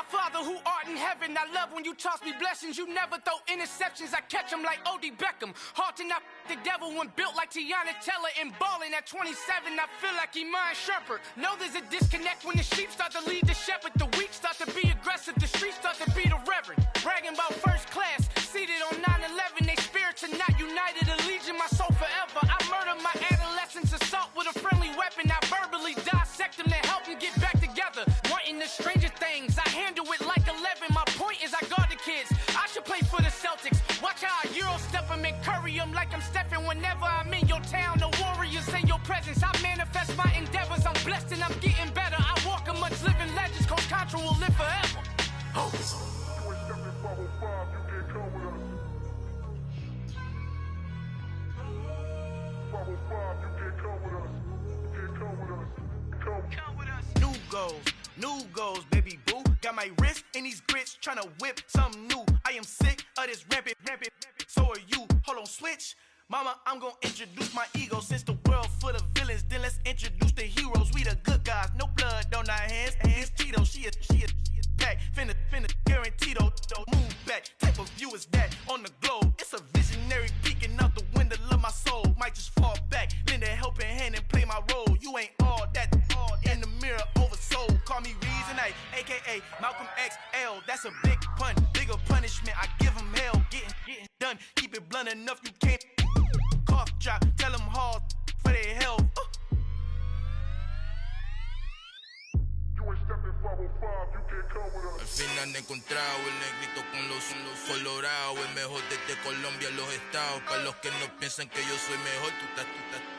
Father who art in heaven, I love when you toss me blessings. You never throw interceptions, I catch them like O.D. Beckham. Hard to not the devil when built like Tiana Teller. And balling at 27, I feel like Iman Shumpert. Know there's a disconnect when the sheep start to lead the shepherd. The weak start to be aggressive, the streets start to be the reverend. Bragging about first class, seated on 9/11. They spirits are not united, a legion, my soul forever. I murder my adolescence, assault with a friendly weapon. I verbally dissect them to help them get back together. Wanting the stranger things, I handle it like 11. My point is I guard the kids. I should play for the Celtics. Watch how I Euro step them and curry them like I'm Stephen. Whenever I'm in your town, the Warriors in your presence. I manifest my endeavors. I'm blessed and I'm getting better. I walk amongst living legends. Coach Contra will live forever. Oh. New goals, baby boo. Got my wrist in these grits, tryna whip something new. I am sick of this rampant. So are you. Hold on, switch. Mama, I'm gonna introduce my ego. Since the world full of villains, then let's introduce the heroes. We the good guys, no blood on our hands. Hands Cheeto, she a pack. Finna, guaranteed don't move back. Type of view is that on the globe? It's a visionary peeking out the window of my soul. Might just fall back, lend a helping hand and play my role. You ain't all that in the mirror oversold. Call me Reason A, aka Malcolm XL. That's a big pun, bigger punishment. I give him hell, getting done. Keep it blunt enough, you can't cough drop. Tell them hard for their health. Al fin han encontrado el negrito con los colorados, el mejor desde Colombia a los estados. Para los que no piensan que yo soy mejor,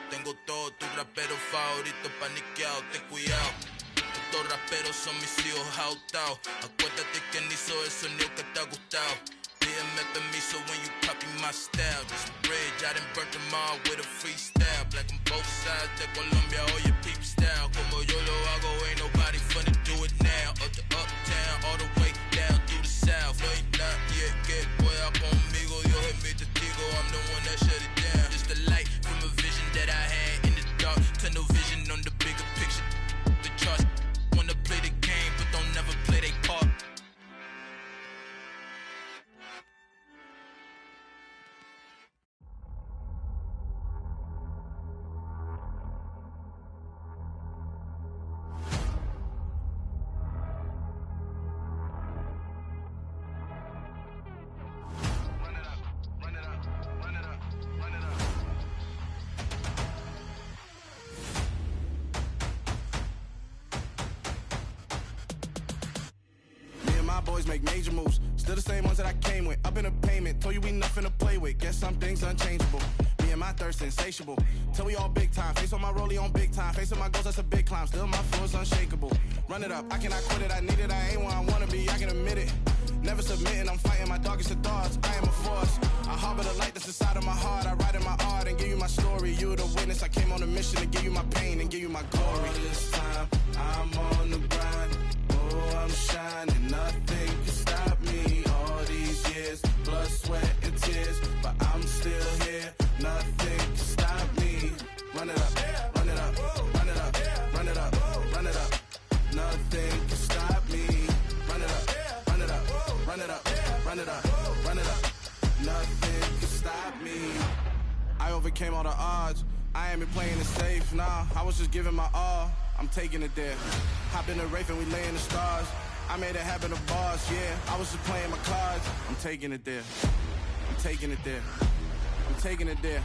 tengo todos tus raperos favoritos paniqueados, ten cuidado. Estos raperos son mis hijos jautados. Acuérdate quién hizo el sonido que te ha gustado. Pídeme permiso when you copy my style. Just a bridge, I done burnt them all with a freestyle. Black on both sides de Colombia, oye peep style. Como yo lo hago, ain't nobody finna do it now. Up to uptown, all the way down through the south. No hay nadie que pueda conmigo, Dios es mi testigo. I'm the one that shut it down. Just a light from a vision that I had in the dark. Tunnel vision on the bigger picture. The charts wanna play the game, but don't never play their part. Boys make major moves, still the same ones that I came with. Up in a payment, told you we nothing to play with. Guess some things unchangeable. Me and my thirst insatiable. Till we all big time. Face on my rollie on big time. Facing my goals, that's a big climb. Still my flow is unshakable. Run it up, I cannot quit it. I need it, I ain't where I wanna be. I can admit it. Never submitting, I'm fighting my darkest of thoughts. I am a force. I harbor the light that's inside of my heart. I write in my art and give you my story. You the witness. I came on a mission to give you my pain and give you my glory. All this time, I'm on the grind. Oh, I'm shining, nothing can stop me. All these years, blood, sweat, and tears, but I'm still here. Nothing can stop me. Run it up, run it up, run it up, run it up, run it up. Nothing can stop me. Run it up, run it up, run it up, run it up, run it up. Nothing can stop me. I overcame all the odds. I ain't been playing it safe, nah. I was just giving my all. I'm taking it there. Hop in the Wraith and we lay in the stars. I made it happen to boss, yeah. I was just playing my cards. I'm taking it there. I'm taking it there. I'm taking it there.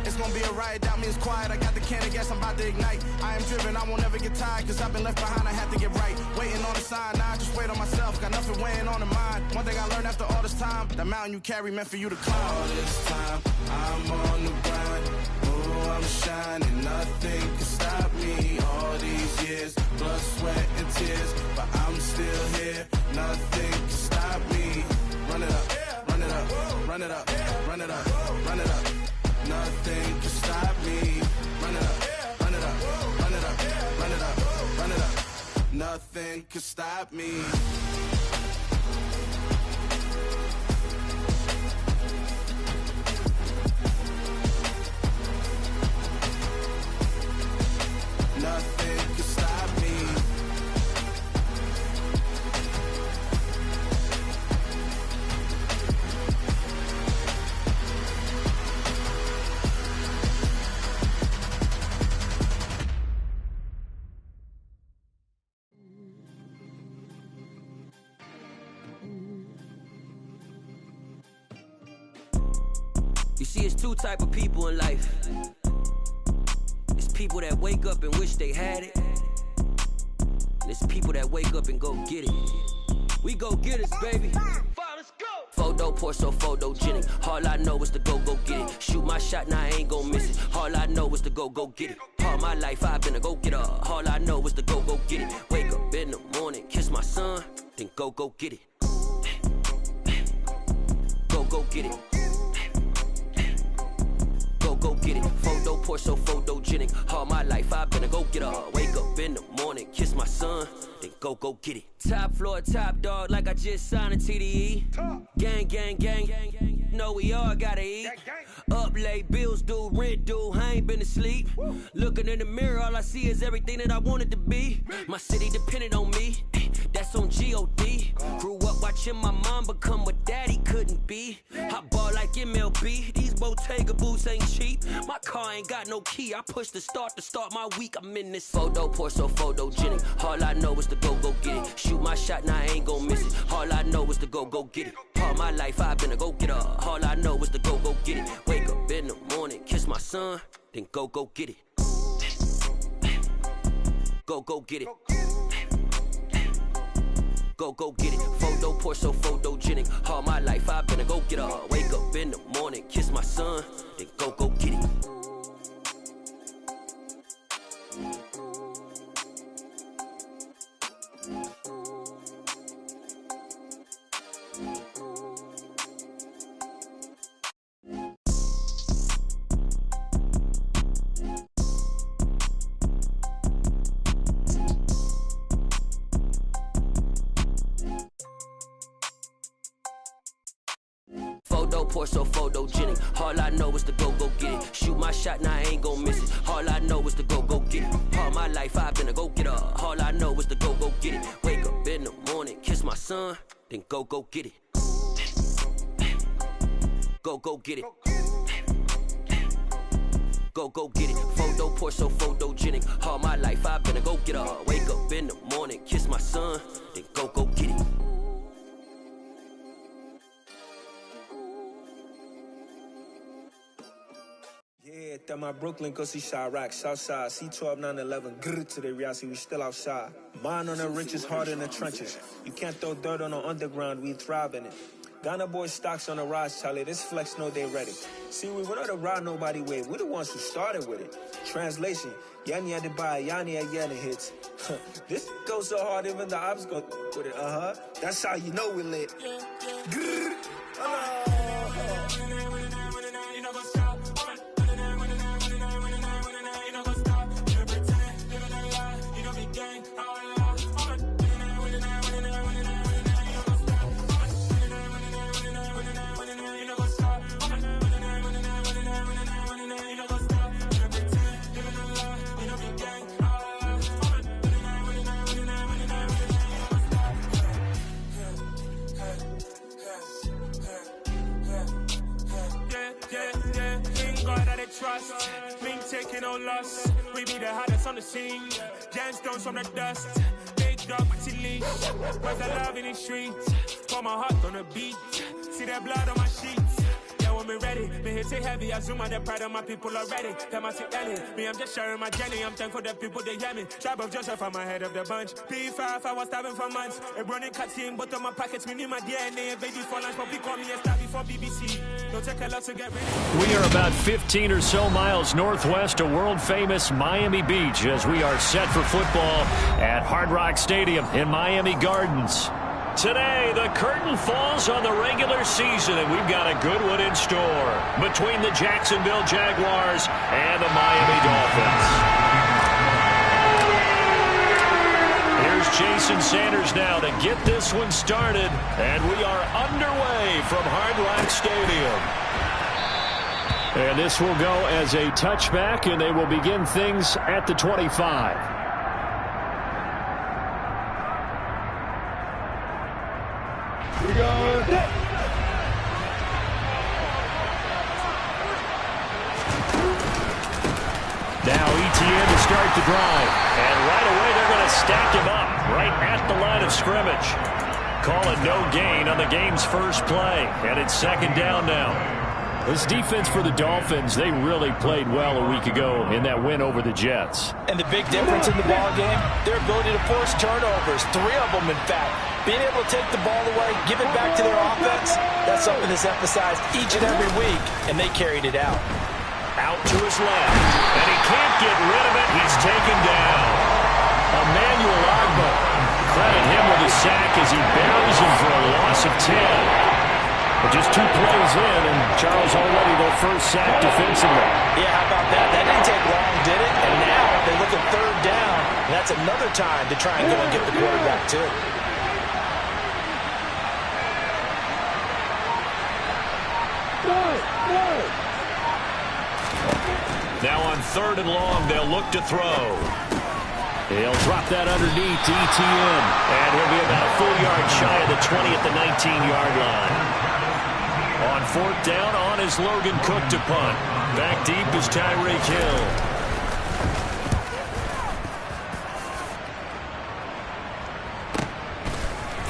It's gonna be a riot, doubt me it's quiet. I got the can of gas, I'm about to ignite. I am driven, I won't ever get tired, cause I've been left behind, I have to get right. Waiting on the sign, now I just wait on myself. Got nothing weighing on the mind. One thing I learned after all this time, the mountain you carry meant for you to climb. All this time, I'm on the grind. Oh, I'm shining, nothing can stop me. All these years, blood, sweat, and tears, but I'm still here. Nothing can stop me. Run it up, run it up, run it up, run it up, run it up. Nothing can stop me. Run it up, run it up, run it up, run it up, run it up. Nothing can stop me. Nothing can stop me. You see, it's two type of people in life. It's people that wake up and wish they had it. And it's people that wake up and go get it. We go get it, baby. Let's go. Photo pour so photogenic. All I know is to go get it. Shoot my shot, now I ain't gon' miss it. All I know is to go get it. All my life I've been a go-getter. All I know is to go get it. Wake up in the morning, kiss my son, then go get it. Go get it. Go get it. Photo pour so photogenic. All my life I've been a go-getter. Wake up in the morning, kiss my son, then go get it. Top floor, top dog, like I just signed a TDE. Gang, gang, gang, gang. Know we all gotta eat. Up late, bills due, rent due, I ain't been asleep. Looking in the mirror, all I see is everything that I wanted to be. My city depended on me, that's on G.O.D. Grew up watching my mom become what daddy couldn't be. I ball like MLB, these Bottega boots ain't cheap. My car ain't got no key, I push the start to start my week. I'm in this photo pour so photogenic. All I know is to go get it. Shoot my shot, now I ain't gon' miss it. All I know is to go get it. All my life I've been a go-getter. All I know is to go get it. Wake up in the morning, kiss my son, then go get it. Go get it. Go get it. Photo pour so photogenic. All my life I've been a go-getter. Wake up in the morning, kiss my son, then go get it. Photo pour so photogenic. All I know is to go get it. Shoot my shot, now I ain't gon' miss it. All I know is to go get it. All my life I've been a go-getter. All I know is to go get it. Wake up in the morning, kiss my son, then go get it. Go get it. Go get it. Photo pour so photogenic. All my life I've been a go-getter. Wake up in the morning, kiss my son, then go get it. Yeah, that my Brooklyn, go see Chirac, Southside, C12, 911, grrr to the reality, we still outside. Mine on the riches, heart in the trenches. You can't throw dirt on the underground, we thrive in it. Ghana boys stocks on the rise, Charlie, this flex know they ready. See, we were not to ride nobody with, we're the ones who started with it. Translation, Yanni had to buy, Yanni had getting hits. This goes so hard, even the ops go with it, That's how you know we lit. Grrr, trust, me taking no loss. We be the hottest on the scene. Gemstones from the dust. Big dog with your leash. Where's the love in the streets? Pour my heart on the beat. See that blood on my sheets. Yeah, when we ready, me hit it heavy. I zoom out the pride of my people already. Them I see Ellie. Me, I'm just sharing my journey. I'm thankful that people they hear me. Tribe of Joseph, I'm ahead of the bunch. P5, I was starving for months. A running cutscene, but on my pockets, me knew my DNA. Baby for lunch, but we call me a star before BBC. Don't take a lot to get ready. We are about 15 or so miles northwest of world-famous Miami Beach as we are set for football at Hard Rock Stadium in Miami Gardens. Today, the curtain falls on the regular season, and we've got a good one in store between the Jacksonville Jaguars and the Miami Dolphins. Here's Jason Sanders now to get this one started, and we are underway from Hard Rock Stadium. And this will go as a touchback, and they will begin things at the 25. Now ETN to start the drive. And right away they're going to stack him up right at the line of scrimmage. Call it no gain on the game's first play. And it's second down now. This defense for the Dolphins, they really played well a week ago in that win over the Jets. And the big difference in the ball game, their ability to force turnovers, 3 of them in fact. Being able to take the ball away, give it back to their offense, that's something that's emphasized each and every week, and they carried it out. Out to his left, and he can't get rid of it. He's taken down. Emmanuel Agbo. Credit him with a sack as he buries him for a loss of 10. But just 2 plays in, and Charles already their first sack defensively. Yeah, how about that? That didn't take long, did it? And now they look at 3rd down, and that's another time to try and go and get the quarterback, too. Now on 3rd and long, they'll look to throw. He'll drop that underneath to ETN, and he'll be about a full yard shy of the 20 at the 19-yard line. On 4th down, on is Logan Cook to punt. Back deep is Tyreek Hill.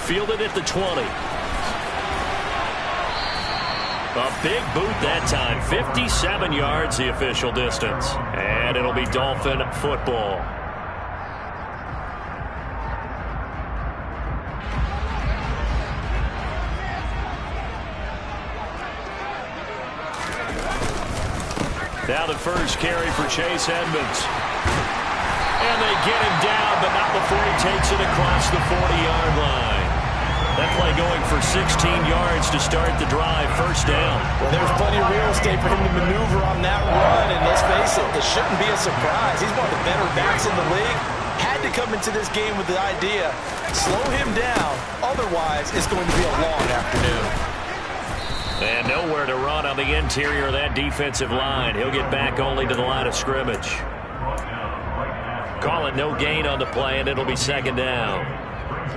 Fielded at the 20. A big boot that time. 57 yards the official distance. And it'll be Dolphin football. Now the first carry for Chase Edmonds. And they get him down, but not before he takes it across the 40-yard line. That play going for 16 yards to start the drive. First down. Well, there's plenty of real estate for him to maneuver on that run, and let's face it, it shouldn't be a surprise. He's one of the better backs in the league. Had to come into this game with the idea, slow him down, otherwise it's going to be a long afternoon. And nowhere to run on the interior of that defensive line. He'll get back only to the line of scrimmage. Call it no gain on the play, and it'll be second down.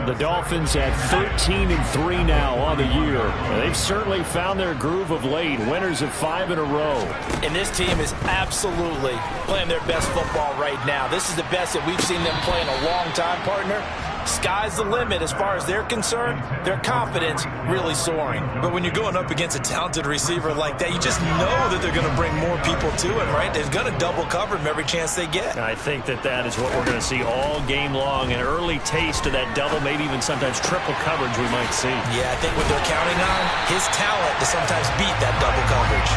The Dolphins at 13-3 now on the year. They've certainly found their groove of late. Winners of 5 in a row. And this team is absolutely playing their best football right now. This is the best that we've seen them play in a long time, partner. Sky's the limit as far as they're concerned. Their confidence really soaring. But when you're going up against a talented receiver like that, you just know that they're going to bring more people to him, right? They're going to double cover him every chance they get. I think that is what we're going to see all game long. An early taste of that double, maybe even sometimes triple coverage we might see. Yeah, I think what they're counting on, his talent to sometimes beat that double coverage.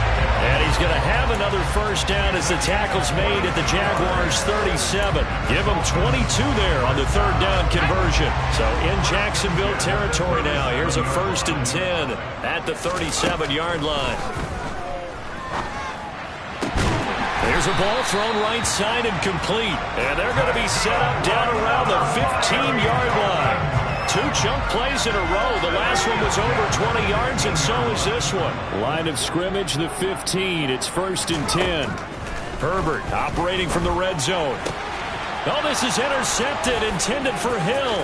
And he's going to have another first down as the tackle's made at the Jaguars' 37. Give him 22 there on the 3rd down conversion. So in Jacksonville territory now. Here's a 1st and 10 at the 37-yard line. There's a ball thrown right side and complete. And they're going to be set up down around the 15-yard line. 2 chunk plays in a row. The last one was over 20 yards, and so is this one. Line of scrimmage, the 15. It's 1st and 10. Herbert operating from the red zone. Oh, this is intercepted, intended for Hill.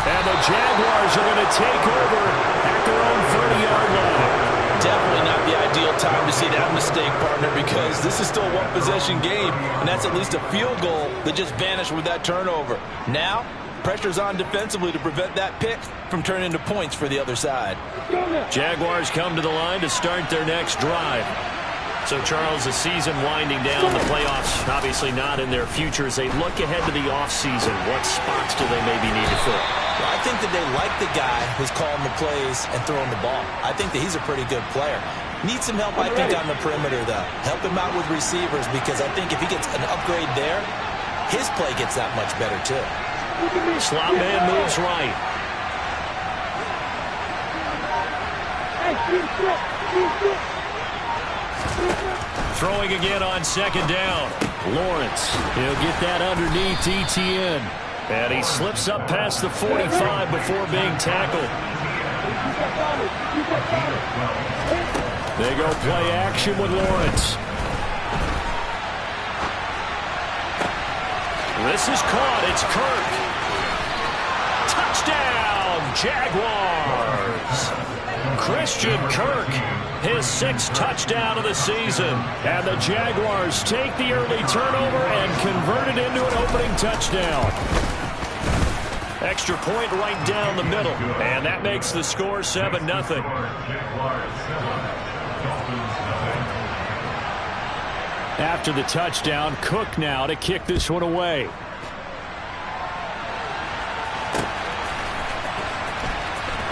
And the Jaguars are going to take over at their own 30-yard line. Definitely not the ideal time to see that mistake, partner, because this is still a one-possession game, and that's at least a field goal that just vanished with that turnover. Now, pressure's on defensively to prevent that pick from turning into points for the other side. Jaguars come to the line to start their next drive. So, Charles, the season winding down, the playoffs obviously not in their future. As they look ahead to the offseason, what spots do they maybe need to fill? Well, I think that they like the guy who's calling the plays and throwing the ball. I think that he's a pretty good player. Needs some help, I think, on the perimeter, though. Help him out with receivers, because I think if he gets an upgrade there, his play gets that much better, too. Slot man moves right. Throwing again on 2nd down. Lawrence, he'll get that underneath ETN. And he slips up past the 45 before being tackled. They go play action with Lawrence. This is caught. It's Kirk. Touchdown, Jaguars. Christian Kirk, his 6th touchdown of the season. And the Jaguars take the early turnover and convert it into an opening touchdown. Extra point right down the middle. And that makes the score 7-0. After the touchdown, Cook now to kick this one away.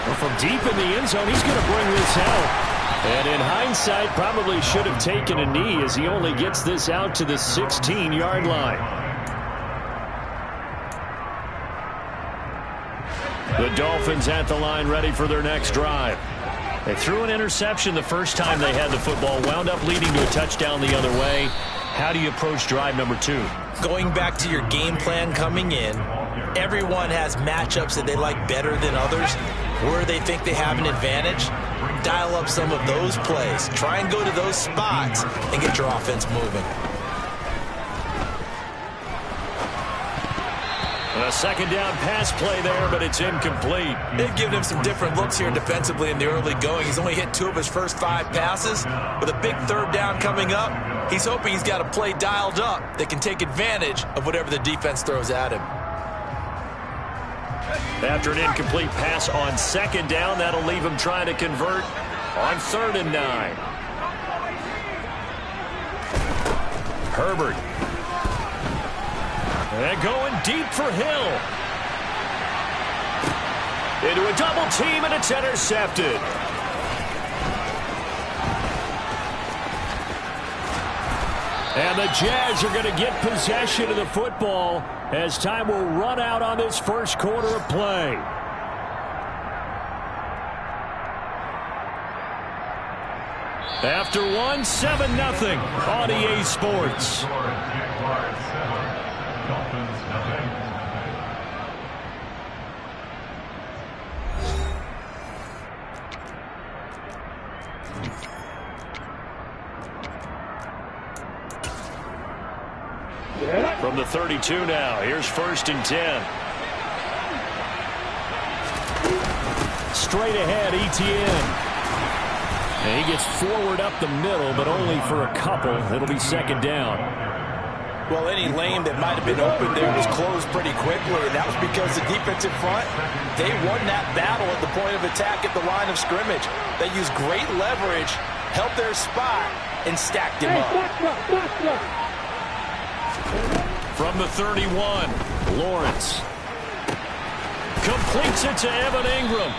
Well, from deep in the end zone, he's going to bring this out. And in hindsight, probably should have taken a knee as he only gets this out to the 16-yard line. The Dolphins at the line ready for their next drive. They threw an interception the first time they had the football, wound up leading to a touchdown the other way. How do you approach drive number 2? Going back to your game plan coming in, everyone has matchups that they like better than others. Where they think they have an advantage, dial up some of those plays. Try and go to those spots and get your offense moving. A second down pass play there, but it's incomplete. They've given him some different looks here defensively in the early going. He's only hit 2 of his first 5 passes. With a big third down coming up, he's hoping he's got a play dialed up that can take advantage of whatever the defense throws at him. After an incomplete pass on second down, that'll leave him trying to convert on 3rd and 9. Herbert. And going deep for Hill. Into a double team, and it's intercepted. And the Jags are going to get possession of the football as time will run out on this first quarter of play. After 7-0 on EA Sports. From the 32 now, here's 1st and 10. Straight ahead, Etienne. And he gets forward up the middle, but only for a couple. It'll be 2nd down. Well, any lane that might have been open there was closed pretty quickly, and that was because the defensive front, they won that battle at the point of attack at the line of scrimmage. They used great leverage, held their spot, and stacked him up. From the 31, Lawrence completes it to Evan Ingram.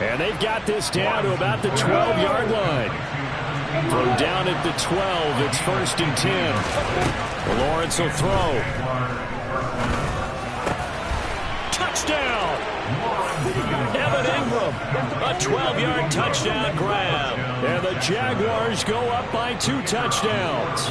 And they've got this down to about the 12-yard line. From down at the 12, it's 1st and 10. Lawrence will throw. Touchdown! Evan Ingram, a 12-yard touchdown grab. And the Jaguars go up by 2 touchdowns.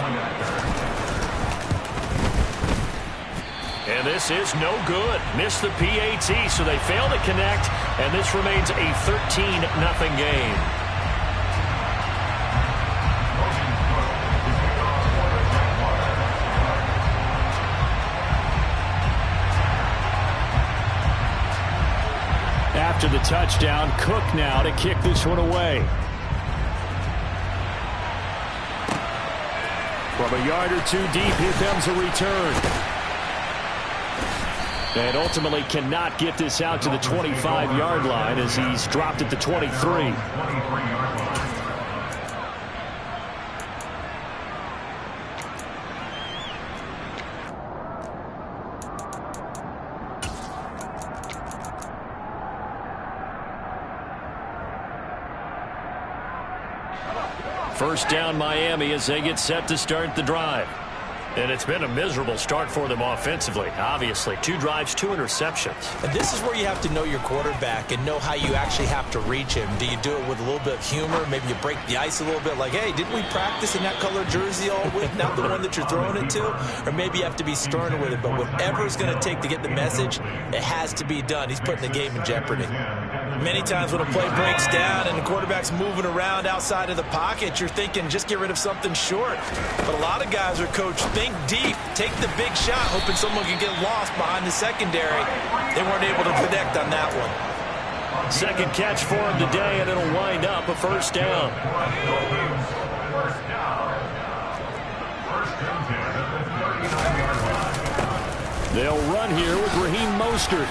And this is no good. Missed the PAT, so they fail to connect, and this remains a 13-0 game. After the touchdown, Cook now to kick this one away. From a yard or 2 deep, here comes a return. And ultimately cannot get this out to the 25-yard line as he's dropped at the 23. First down, Miami, as they get set to start the drive. And it's been a miserable start for them offensively, obviously. 2 drives, 2 interceptions. And this is where you have to know your quarterback and know how you actually have to reach him. Do you do it with a little bit of humor? Maybe you break the ice a little bit like, hey, didn't we practice in that color jersey all week, not the one that you're throwing it to? Or maybe you have to be sterner with it. But whatever it's going to take to get the message, it has to be done. He's putting the game in jeopardy. Many times when a play breaks down and the quarterback's moving around outside of the pocket, you're thinking just get rid of something short. But a lot of guys are coached, think deep, take the big shot, hoping someone can get lost behind the secondary. They weren't able to connect on that one. Second catch for him today, and it'll wind up a 1st down. They'll run here with Raheem Mostert.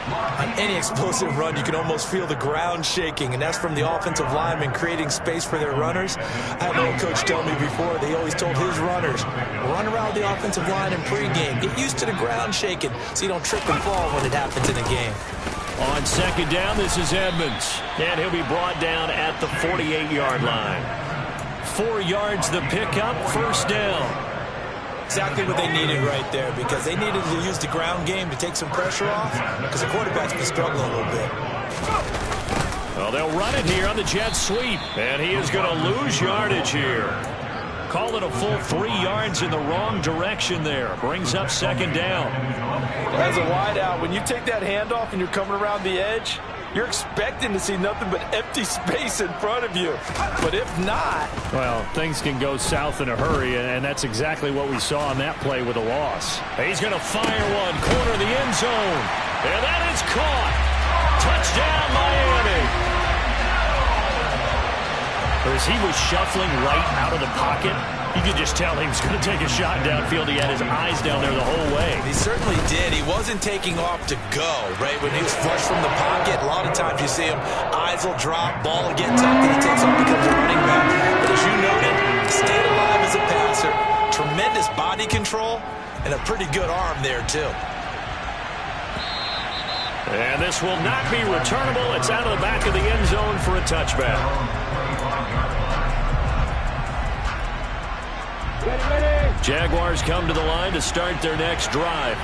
On any explosive run, you can almost feel the ground shaking, and that's from the offensive linemen creating space for their runners. I had an old coach tell me before, they always told his runners, run around the offensive line in pregame. Get used to the ground shaking so you don't trip and fall when it happens in a game. On second down, this is Edmonds, and he'll be brought down at the 48-yard line. 4 yards the pickup, first down. Exactly what they needed right there, because they needed to use the ground game to take some pressure off, because the quarterback's been struggling a little bit. Well, they'll run it here on the jet sweep, and he is going to lose yardage here. Call it a full 3 yards in the wrong direction there. Brings up second down. As a wideout, when you take that handoff and you're coming around the edge, you're expecting to see nothing but empty space in front of you. But if not... Well, things can go south in a hurry, and that's exactly what we saw on that play with a loss. He's going to fire one, corner of the end zone. And that is caught. Touchdown, Miami. As he was shuffling right out of the pocket, you could just tell he was going to take a shot downfield. He had his eyes down there the whole way. He certainly did. He wasn't taking off to go, right? When he was flush from the pocket, a lot of times you see him, eyes will drop, ball will get tucked, and he takes off, becomes a running back. But as you noted, stayed alive as a passer, tremendous body control, and a pretty good arm there, too. And this will not be returnable. It's out of the back of the end zone for a touchback. Jaguars come to the line to start their next drive.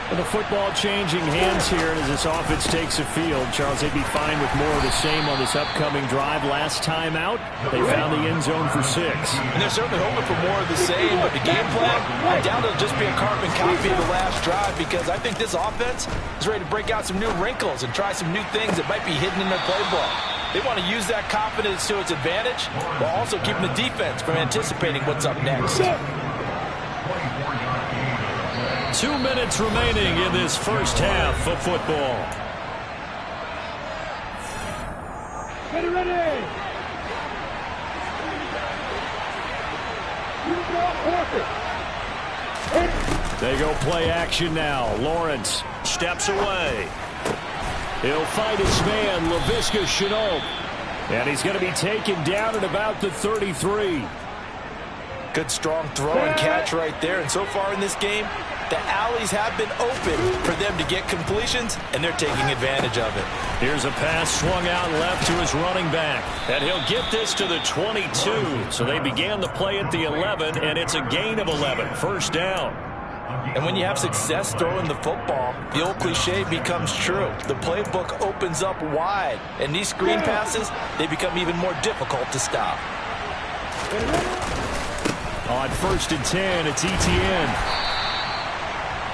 And the football changing hands here as this offense takes the field. Charles, they'd be fine with more of the same on this upcoming drive. Last time out, they found the end zone for 6. And they're certainly hoping for more of the same, but the game plan, I doubt it'll just be a carbon copy of the last drive, because I think this offense is ready to break out some new wrinkles and try some new things that might be hidden in their playbook. They want to use that confidence to its advantage, while also keeping the defense from anticipating what's up next. 2 minutes remaining in this first half of football. Get ready! They go play action now. Lawrence steps away. He'll find his man, Laviska Shenault. And he's going to be taken down at about the 33. Good strong throw and catch right there. And so far in this game, the alleys have been open for them to get completions, and they're taking advantage of it. Here's a pass swung out left to his running back. And he'll get this to the 22. So they began the play at the 11, and it's a gain of 11. First down. And when you have success throwing the football, the old cliche becomes true. The playbook opens up wide, and these screen passes, they become even more difficult to stop. On 1st and 10, it's Etienne.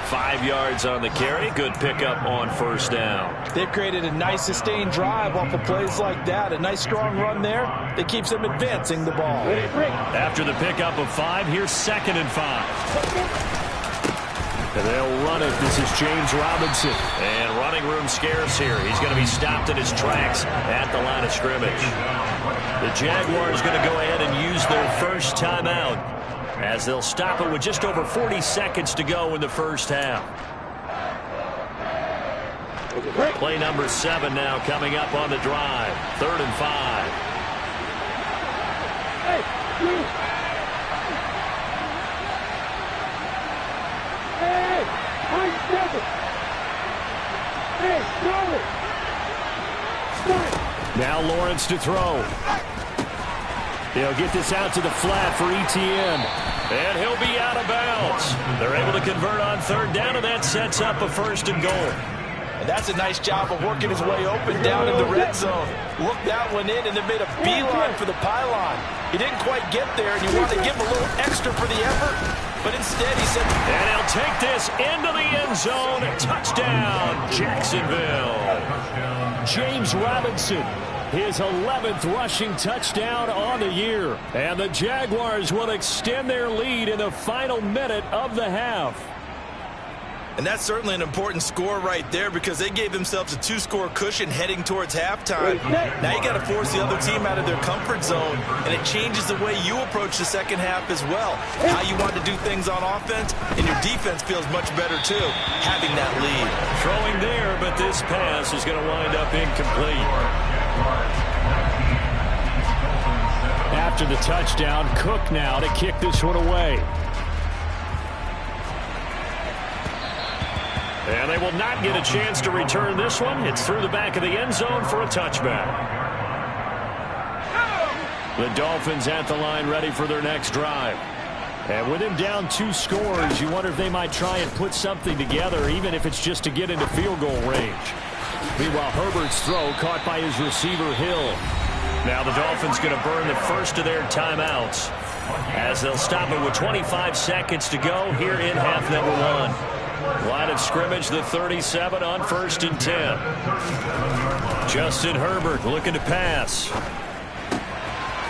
5 yards on the carry. Good pickup on first down. They've created a nice sustained drive off of plays like that. A nice strong run there that keeps them advancing the ball. After the pickup of 5, here's 2nd and 5. And they'll run it. This is James Robinson. And running room scarce here. He's going to be stopped in his tracks at the line of scrimmage. The Jaguars going to go ahead and use their first timeout, as they'll stop it with just over 40 seconds to go in the first half. Play number 7 now coming up on the drive. 3rd and 5. Now Lawrence to throw. He'll get this out to the flat for Etienne. And he'll be out of bounds. They're able to convert on 3rd down, and that sets up a 1st and goal. And that's a nice job of working his way open down in the red zone. Looked that one in and then made a beeline for the pylon. He didn't quite get there, and you want to give him a little extra for the effort. But instead, he said... And he'll take this into the end zone. Touchdown, Jacksonville. James Robinson, his 11th rushing touchdown on the year. And the Jaguars will extend their lead in the final minute of the half. And that's certainly an important score right there because they gave themselves a 2-score cushion heading towards halftime. Now you got to force the other team out of their comfort zone, and it changes the way you approach the second half as well. How you want to do things on offense, and your defense feels much better too, having that lead. Throwing there, but this pass is going to wind up incomplete. After the touchdown, Cook now to kick this one away. And they will not get a chance to return this one. It's through the back of the end zone for a touchback. The Dolphins at the line ready for their next drive. And with him down 2 scores, you wonder if they might try and put something together, even if it's just to get into field goal range. Meanwhile, Herbert's throw caught by his receiver, Hill. Now the Dolphins going to burn the first of their timeouts as they'll stop it with 25 seconds to go here in half number 1. Line of scrimmage, the 37 on 1st and 10. Justin Herbert looking to pass.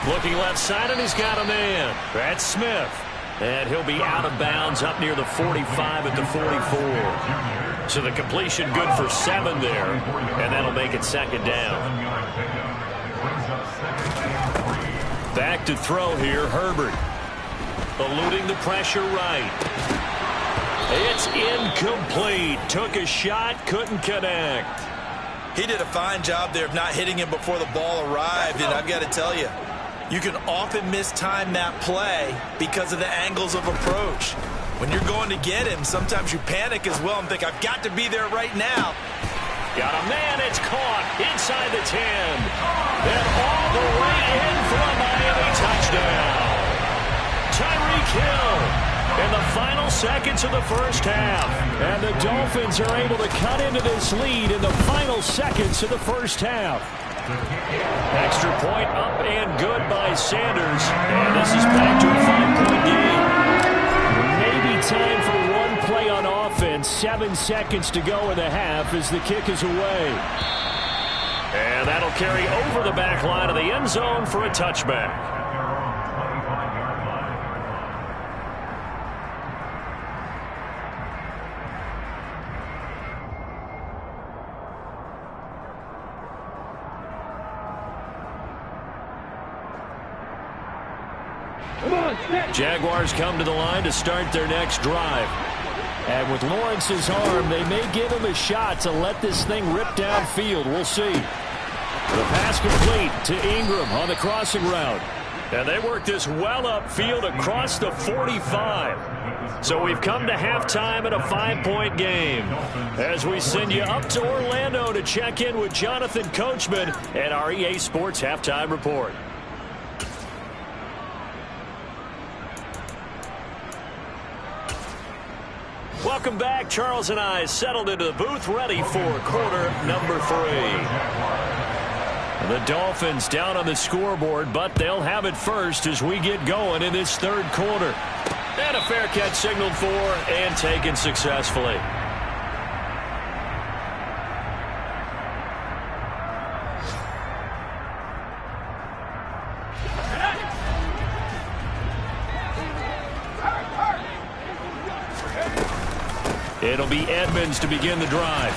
Looking left side, and he's got a man. That's Smith. And he'll be out of bounds up near the 45 at the 44. So the completion good for 7 there, and that'll make it 2nd down. Back to throw here, Herbert. Eluding the pressure right. It's incomplete. Took a shot, couldn't connect. He did a fine job there of not hitting him before the ball arrived, and I've got to tell you, you can often mistime that play because of the angles of approach. When you're going to get him, sometimes you panic as well and think, I've got to be there right now. Got a man, it's caught inside the 10. And all the way in for a Miami touchdown. Tyreek Hill in the final seconds of the first half. And the Dolphins are able to cut into this lead in the final seconds of the first half. Extra point up and good by Sanders. And this is back to a 5-point game. Maybe time for one play on offense. 7 seconds to go in the half as the kick is away. And that'll carry over the back line of the end zone for a touchback. Jaguars come to the line to start their next drive. And with Lawrence's arm, they may give him a shot to let this thing rip downfield. We'll see. The pass complete to Ingram on the crossing route. And they work this well upfield across the 45. So we've come to halftime in a 5-point game. As we send you up to Orlando to check in with Jonathan Coachman and our EA Sports Halftime Report. Welcome back. Charles and I settled into the booth ready for quarter number 3. The Dolphins down on the scoreboard, but they'll have it first as we get going in this third quarter. And a fair catch signaled for and taken successfully. It'll be Edmonds to begin the drive.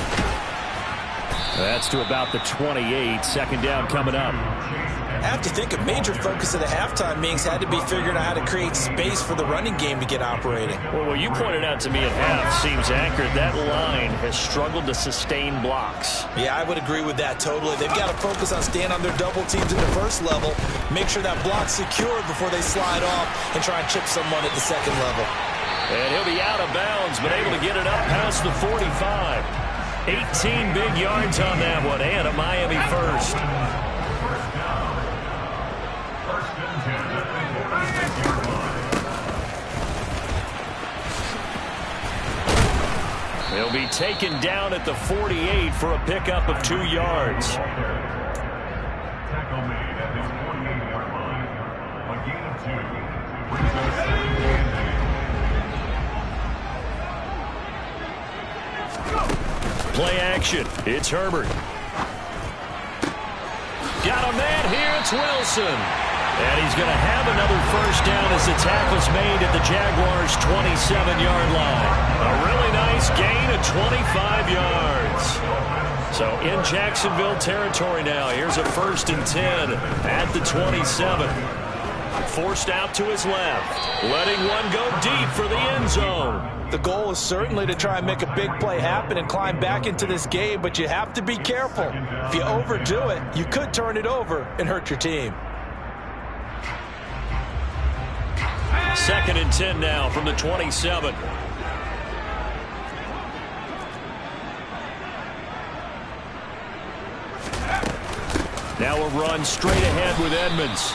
That's to about the 28. 2nd down coming up. I have to think a major focus of the halftime meetings had to be figuring out how to create space for the running game to get operating. Well, what you pointed out to me at half seems accurate. That line has struggled to sustain blocks. Yeah, I would agree with that totally. They've got to focus on staying on their double teams at the first level, make sure that block's secured before they slide off and try and chip someone at the second level. And he'll be out of bounds, but able to get it up past the 45. 18 big yards on that one, and a Miami first. He'll be taken down at the 48 for a pickup of 2 yards. Tackle made at the 48-yard line. A gain of 2. Play action. It's Herbert. Got a man here. It's Wilson. And he's going to have another first down as the tackle's made at the Jaguars' 27-yard line. A really nice gain of 25 yards. So in Jacksonville territory now. Here's a 1st and 10 at the 27. Forced out to his left. Letting one go deep for the end zone. The goal is certainly to try and make a big play happen and climb back into this game, but you have to be careful. If you overdo it, you could turn it over and hurt your team. 2nd and 10 now from the 27. Now a run straight ahead with Edmonds.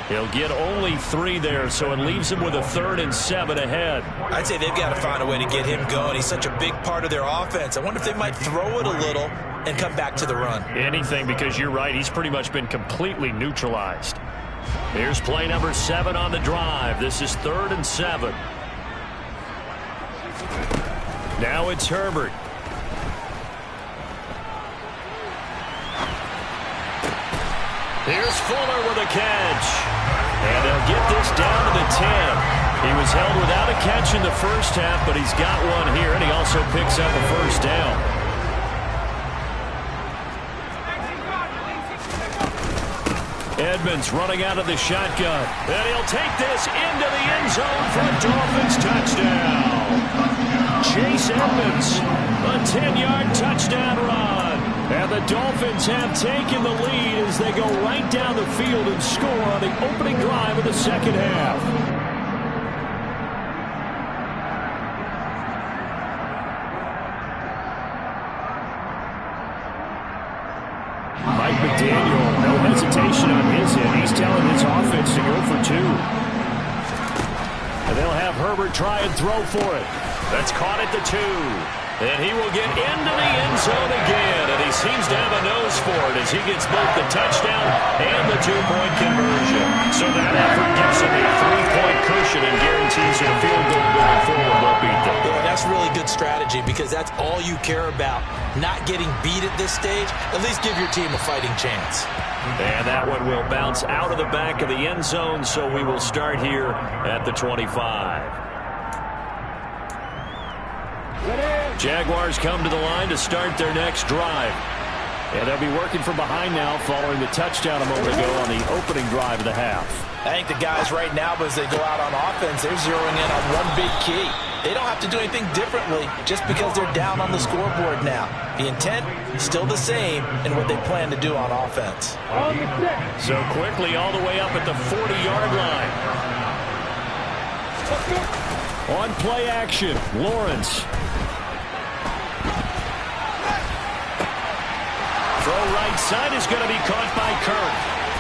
He'll get only 3 there, so it leaves him with a 3rd and 7 ahead. I'd say they've got to find a way to get him going. He's such a big part of their offense. I wonder if they might throw it a little and come back to the run. Anything, because you're right. He's pretty much been completely neutralized. Here's play number 7 on the drive. This is 3rd and 7. Now it's Herbert. Here's Fuller with a catch. And they'll get this down to the 10. He was held without a catch in the first half, but he's got one here, and he also picks up a first down. Edmonds running out of the shotgun. And he'll take this into the end zone for a Dolphins touchdown. Chase Edmonds, a 10-yard touchdown run. And the Dolphins have taken the lead as they go right down the field and score on the opening drive of the second half. Mike McDaniel, no hesitation on his end. He's telling his offense to go for 2. And they'll have Herbert try and throw for it. That's caught at the 2. And he will get into the end zone again. And he seems to have a nose for it as he gets both the touchdown and the 2-point conversion. So that effort gives him a 3-point cushion and guarantees him a field goal going forward. They'll beat them. Yeah, that's really good strategy because that's all you care about. Not getting beat at this stage. At least give your team a fighting chance. And that one will bounce out of the back of the end zone. So we will start here at the 25. Jaguars come to the line to start their next drive. And they'll be working from behind now following the touchdown a moment ago on the opening drive of the half. I think the guys right now, as they go out on offense, they're zeroing in on one big key. They don't have to do anything differently just because they're down on the scoreboard now. The intent is still the same in what they plan to do on offense. So quickly all the way up at the 40-yard line. On play action, Lawrence. Throw right side is going to be caught by Kirk.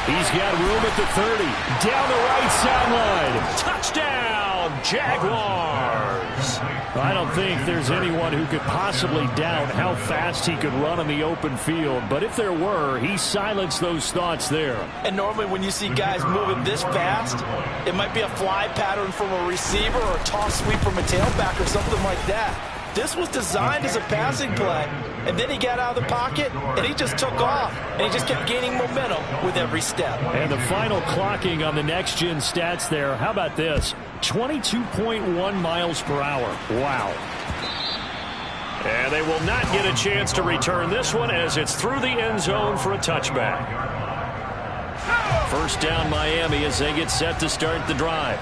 He's got room at the 30. Down the right sideline. Touchdown, Jaguars. I don't think there's anyone who could possibly doubt how fast he could run on the open field. But if there were, he silenced those thoughts there. And normally when you see guys moving this fast, it might be a fly pattern from a receiver or a toss sweep from a tailback or something like that. This was designed as a passing play, and then he got out of the pocket, and he just took off, and he just kept gaining momentum with every step. And the final clocking on the next-gen stats there, how about this? 22.1 miles per hour. Wow. And they will not get a chance to return this one as it's through the end zone for a touchback. First down Miami as they get set to start the drive.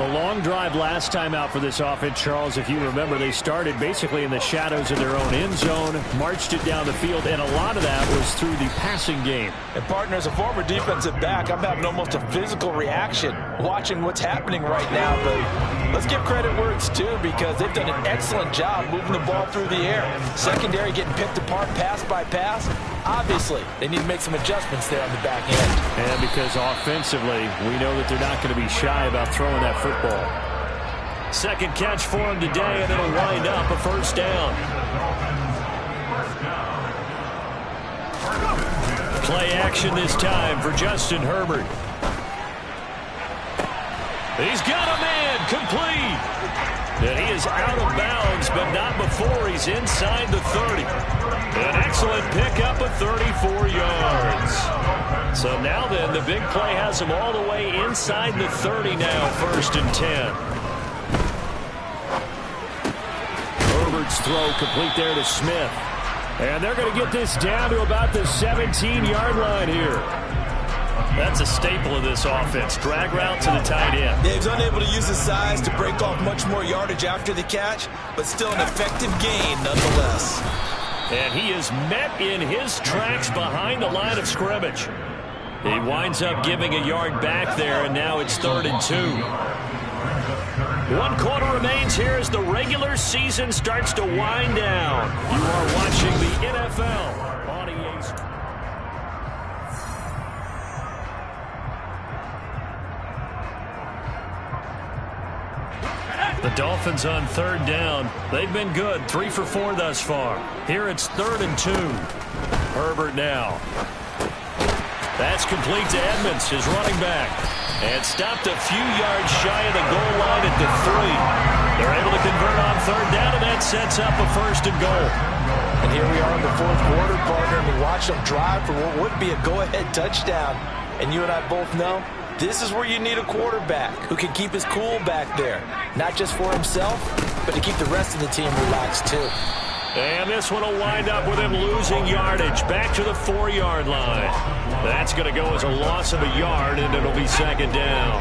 A long drive last time out for this offense, Charles. If you remember, they started basically in the shadows of their own end zone, marched it down the field, and a lot of that was through the passing game. And, partner, as a former defensive back, I'm having almost a physical reaction watching what's happening right now. But let's give credit where it's due because they've done an excellent job moving the ball through the air. Secondary getting picked apart pass by pass. Obviously, they need to make some adjustments there on the back end. And because offensively, we know that they're not going to be shy about throwing that football. Second catch for him today, and it'll wind up a first down. Play action this time for Justin Herbert. He's got a man complete. And he is out of bounds, but not before he's inside the 30. An excellent pickup of 34 yards. So now then, the big play has them all the way inside the 30 now, 1st and 10. Herbert's throw complete there to Smith. And they're going to get this down to about the 17-yard line here. That's a staple of this offense. Drag route to the tight end. Yeah, he was unable to use his size to break off much more yardage after the catch, but still an effective gain nonetheless. And he is met in his tracks behind the line of scrimmage. He winds up giving a yard back there, and now it's 3rd and 2. 1 quarter remains here as the regular season starts to wind down. You are watching the NFL on EA Sports. The Dolphins on 3rd down. They've been good, 3 for 4 thus far. Here it's 3rd and 2. Herbert now. That's complete to Edmonds, his running back. And stopped a few yards shy of the goal line at the 3. They're able to convert on 3rd down, and that sets up a 1st and goal. And here we are in the 4th quarter, partner, and we watch them drive for what would be a go-ahead touchdown. And you and I both know this is where you need a quarterback who can keep his cool back there. Not just for himself, but to keep the rest of the team relaxed too. And this one will wind up with him losing yardage back to the 4-yard line. That's going to go as a loss of a yard, and it'll be 2nd down.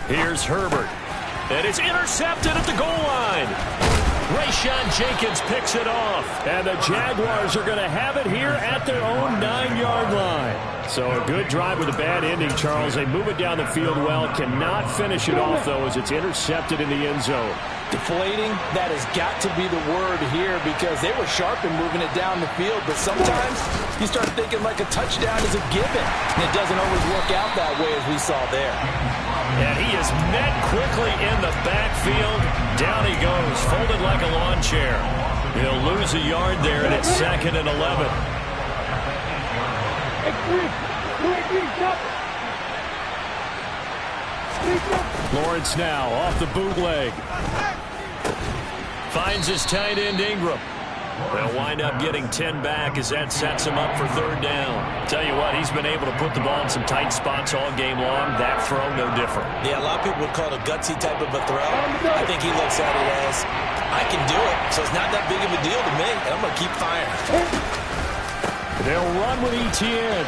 Here's Herbert. And it's intercepted at the goal line. Rayshawn Jenkins picks it off. And the Jaguars are going to have it here at their own 9-yard line. So a good drive with a bad ending, Charles. They move it down the field well. Cannot finish it off, though, as it's intercepted in the end zone. Deflating, that has got to be the word here because they were sharp in moving it down the field. But sometimes you start thinking like a touchdown is a given. And it doesn't always work out that way as we saw there. And he is met quickly in the backfield. Down he goes, folded like a lawn chair. He'll lose a yard there, and it's 2nd and 11. Lawrence now off the bootleg. Finds his tight end Ingram. They'll wind up getting 10 back as that sets him up for 3rd down. Tell you what, he's been able to put the ball in some tight spots all game long. That throw, no different. Yeah, a lot of people would call it a gutsy type of a throw. I think he looks at it as, I can do it, so it's not that big of a deal to me, and I'm going to keep firing. They'll run with Etienne.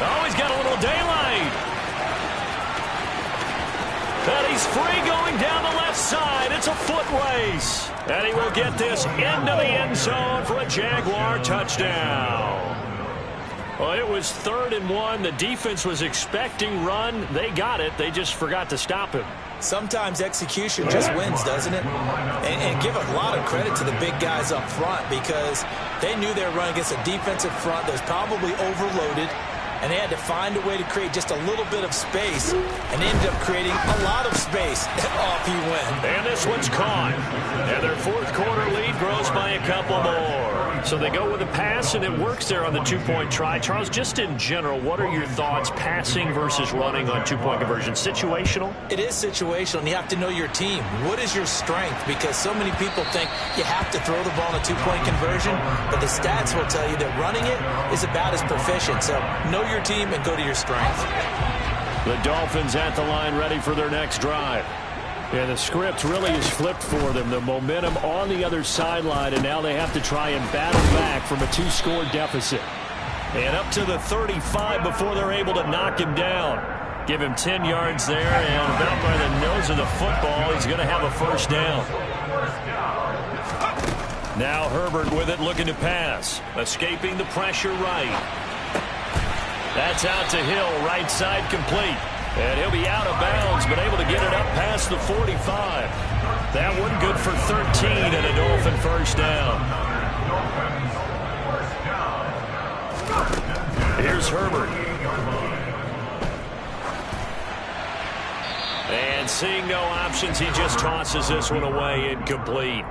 Oh, he's got a little daylight. And he's free going down the left side. It's a foot race. And he will get this into the end zone for a Jaguar touchdown. Well, it was 3rd and 1. The defense was expecting run. They got it. They just forgot to stop him. Sometimes execution just wins, doesn't it? And give a lot of credit to the big guys up front because they knew they were running against a defensive front that was probably overloaded. And they had to find a way to create just a little bit of space, and they ended up creating a lot of space. Off he went. And this one's caught. And their 4th quarter lead grows by a couple more. So they go with a pass, and it works there on the 2-point try. Charles, just in general, what are your thoughts passing versus running on 2-point conversion? Situational? It is situational, and you have to know your team. What is your strength? Because so many people think you have to throw the ball in a 2-point conversion, but the stats will tell you that running it is about as proficient. So know your team and go to your strength. The Dolphins at the line ready for their next drive. And the script really is flipped for them. The momentum on the other sideline, and now they have to try and battle back from a 2-score deficit. And up to the 35 before they're able to knock him down. Give him 10 yards there, and about by the nose of the football, he's going to have a 1st down. Now Herbert with it, looking to pass. Escaping the pressure right. That's out to Hill, right side complete. And he'll be out of bounds, but able to get it up past the 45. That one good for 13 and a Dolphin 1st down. Here's Herbert. And seeing no options, he just tosses this one away, incomplete.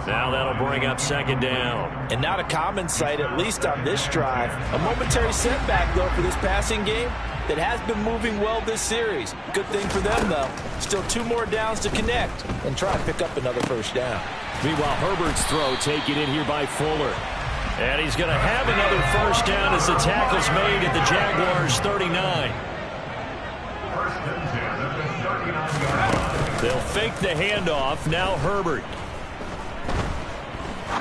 Now that'll bring up 2nd down. And not a common sight, at least on this drive. A momentary setback, though, for this passing game. that has been moving well this series. Good thing for them, though. Still 2 more downs to connect and try to pick up another first down. Meanwhile, Herbert's throw taken in here by Fuller. And he's going to have another first down as the tackle's made at the Jaguars' 39. They'll fake the handoff. Now Herbert.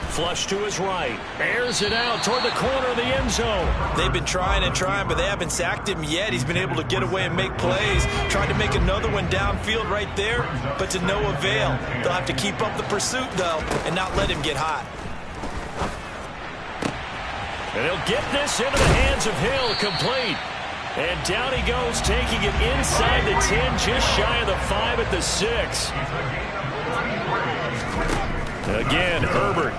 Flush to his right. Airs it out toward the corner of the end zone. They've been trying and trying, but they haven't sacked him yet. He's been able to get away and make plays. Tried to make another one downfield right there, but to no avail. They'll have to keep up the pursuit, though, and not let him get hot. And he'll get this into the hands of Hill, complete. And down he goes, taking it inside the 10, just shy of the 5 at the 6. Again, Herbert.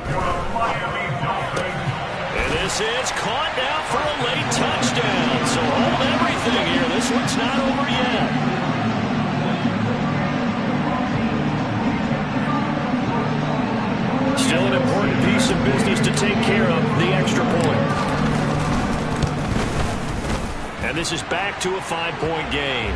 And this is caught now for a late touchdown. So hold everything here. This one's not over yet. Still an important piece of business to take care of, the extra point. And this is back to a 5-point game.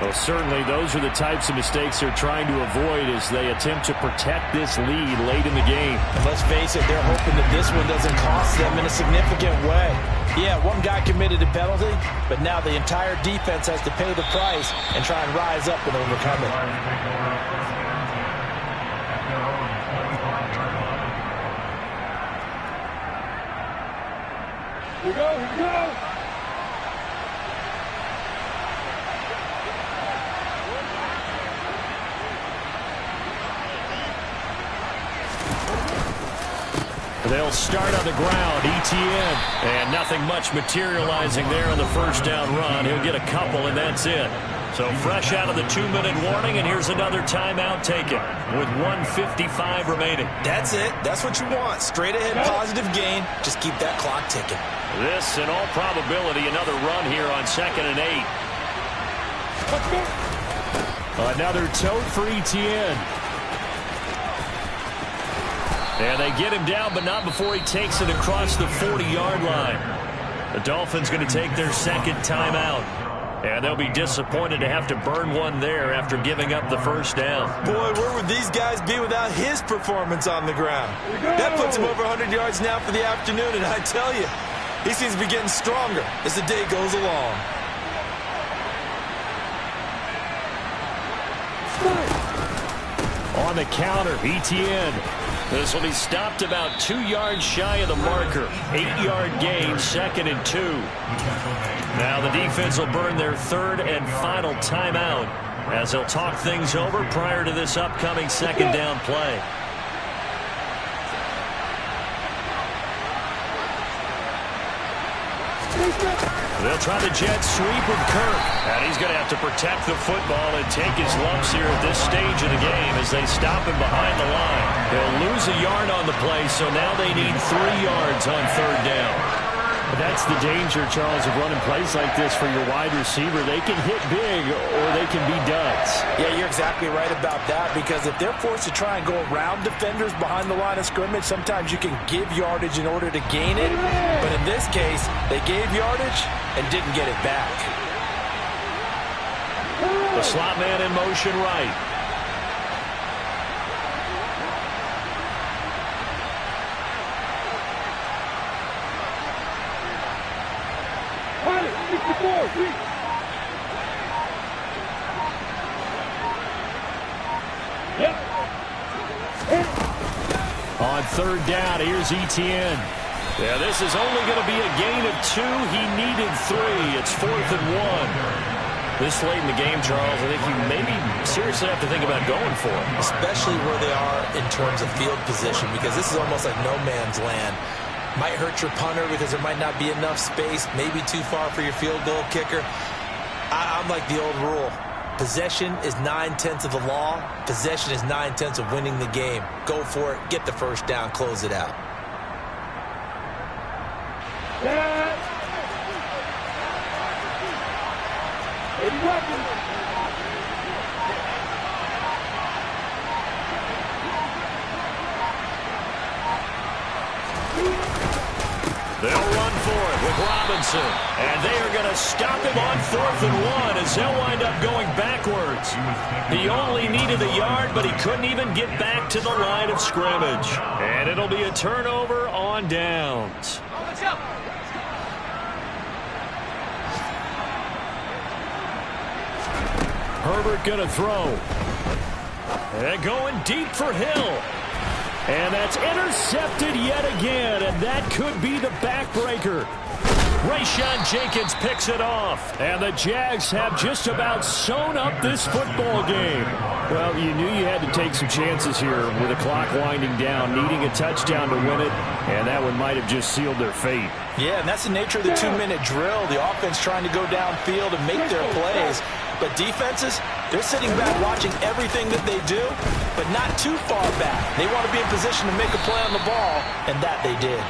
Well, certainly those are the types of mistakes they're trying to avoid as they attempt to protect this lead late in the game. And let's face it, they're hoping that this one doesn't cost them in a significant way. Yeah, one guy committed a penalty, but now the entire defense has to pay the price and try and rise up and overcome it. Here we go, here we go. They'll start on the ground, ETN. And nothing much materializing there on the first down run. He'll get a couple, and that's it. So fresh out of the 2-minute warning, and here's another timeout taken with 1:55 remaining. That's it. That's what you want. Straight ahead, positive gain. Just keep that clock ticking. This, in all probability, another run here on 2nd and 8. Another tote for ETN. And they get him down, but not before he takes it across the 40-yard line. The Dolphins going to take their second timeout. And they'll be disappointed to have to burn one there after giving up the first down. Boy, where would these guys be without his performance on the ground? That puts him over 100 yards now for the afternoon, and I tell you, he seems to be getting stronger as the day goes along. On the counter, ETN. This will be stopped about 2 yards shy of the marker. 8-yard gain, 2nd and 2. Now the defense will burn their third and final timeout as they'll talk things over prior to this upcoming second down play. They'll try the jet sweep with Kirk. And he's going to have to protect the football and take his lumps here at this stage of the game as they stop him behind the line. They'll lose a yard on the play, so now they need 3 yards on third down. But that's the danger, Charles, of running plays like this for your wide receiver. They can hit big or they can be duds. Yeah, you're exactly right about that, because if they're forced to try and go around defenders behind the line of scrimmage, sometimes you can give yardage in order to gain it. But in this case, they gave yardage and didn't get it back. The slot man in motion right. On third down, here's ETN. Yeah, this is only going to be a gain of 2. He needed 3. It's 4th and 1. This late in the game, Charles, I think you maybe seriously have to think about going for it. Especially where they are in terms of field position, because this is almost like no man's land. Might hurt your punter because there might not be enough space, maybe too far for your field goal kicker. I'm like the old rule. Possession is 9/10 of the law. Possession is 9/10 of winning the game. Go for it. Get the first down. Close it out. They'll run for it with Robinson. And they are going to stop him on 4th and 1 as they'll wind up going backwards. He only needed a yard, but he couldn't even get back to the line of scrimmage. And it'll be a turnover on downs. Herbert going to throw. And going deep for Hill. And that's intercepted yet again, and that could be the backbreaker. Rayshawn Jenkins picks it off, and the Jags have just about sewn up this football game. Well, you knew you had to take some chances here with the clock winding down, needing a touchdown to win it, and that one might have just sealed their fate. Yeah, and that's the nature of the 2-minute drill. The offense trying to go downfield and make their plays. But defenses, they're sitting back watching everything that they do, but not too far back. They want to be in position to make a play on the ball, and that they did.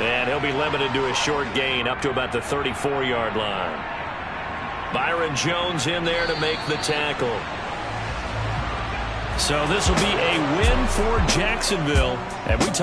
And he'll be limited to a short gain up to about the 34-yard line. Byron Jones in there to make the tackle. So this will be a win for Jacksonville. And we talk